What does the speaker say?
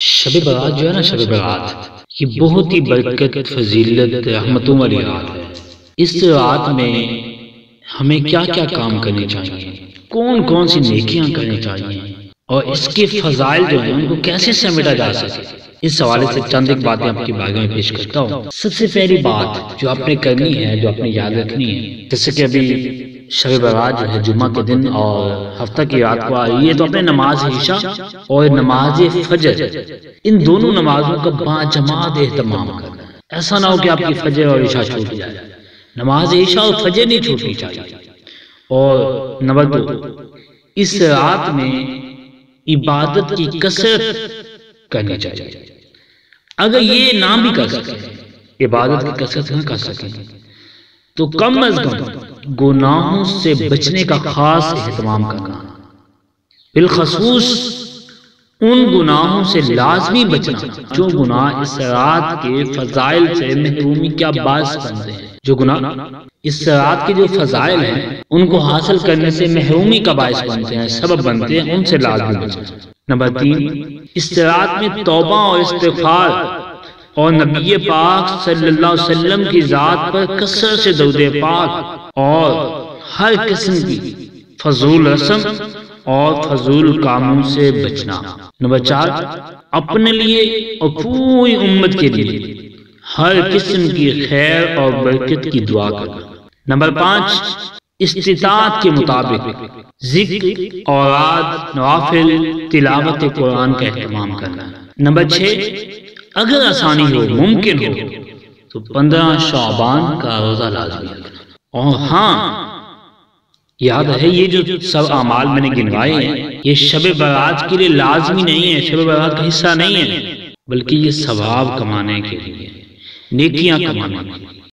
شب برات جو ہے نا، شب برات یہ بہت ہی برکت، فضیلت، رحمتوں والی رات ہے۔ اس رات میں ہمیں کیا کیا کام کرنے چاہیے، کون کون سی نیکیاں کرنی چاہیے، اور اس کے فضائل جو ہیں ان کو کیسے سمیٹا جا سکے، اس حوالے سے چند ایک باتیں آپ کی بارگاہ میں پیش کرتا ہوں۔ سب سے پہلی بات جو آپ نے کرنی ہے، جو آپ نے یاد رکھنی ہے، جیسے کہ ابھی شب برات جو ہے جمعہ کے دن اور ہفتہ کی رات کو آ رہی ہے، تو اپنے نماز عشاء اور نماز فجر ان دونوں نمازوں کا باجماعت اہتمام کرنا ہے۔ ایسا نہ ہو کہ آپ کی فجر اور عشاء چھوٹ جائے، نماز عشاء اور فجر نہیں چھوٹنی چاہیے۔ اور نمبر 2، اس رات میں عبادت کی کثرت کرنی چاہیے۔ اگر یہ نہ بھی کر سکیں، عبادت کی کثرت نہ کر سکیں، تو کم از کم گناہوں سے بچنے کا خاص اہتمام کرنا، بالخصوص ان گناہوں سے لازمی بچنا جو گناہ اس رات کے فضائل سے محرومی کا باعث بنتے ہیں۔ جو گناہ اس رات کے جو فضائل ہیں ان کو حاصل کرنے سے محرومی کا باعث بنتے ہیں، سبب بنتے ہیں، ان سے لازمی بچنا۔ نمبر 3، اس رات میں توبہ اور استغفار اور نبی پاک صلی اللہ علیہ وسلم کی ذات پر کثرت سے درود پاک اور ہر قسم کی فضول رسم اور فضول کاموں سے بچنا۔ نمبر 4، اپنے لیے اور پوری امت کے لیے ہر قسم کی خیر اور برکت کی دعا کرنا۔ نمبر 5، استطاعت کے مطابق ذکر، اوراد، نوافل، تلاوت قرآن کا اہتمام کرنا۔ نمبر 6، اگر آسانی ہو، ممکن ہو تو 15 شعبان کا روزہ لازمی رکھنا۔ اور ہاں یاد ہے، یہ جو سب اعمال میں نے گنوائے ہیں یہ شب برات کے لیے لازمی نہیں ہے، شب برات کا حصہ نہیں ہے، بلکہ یہ ثواب کمانے کے لیے، نیکیاں کمانے کے لیے۔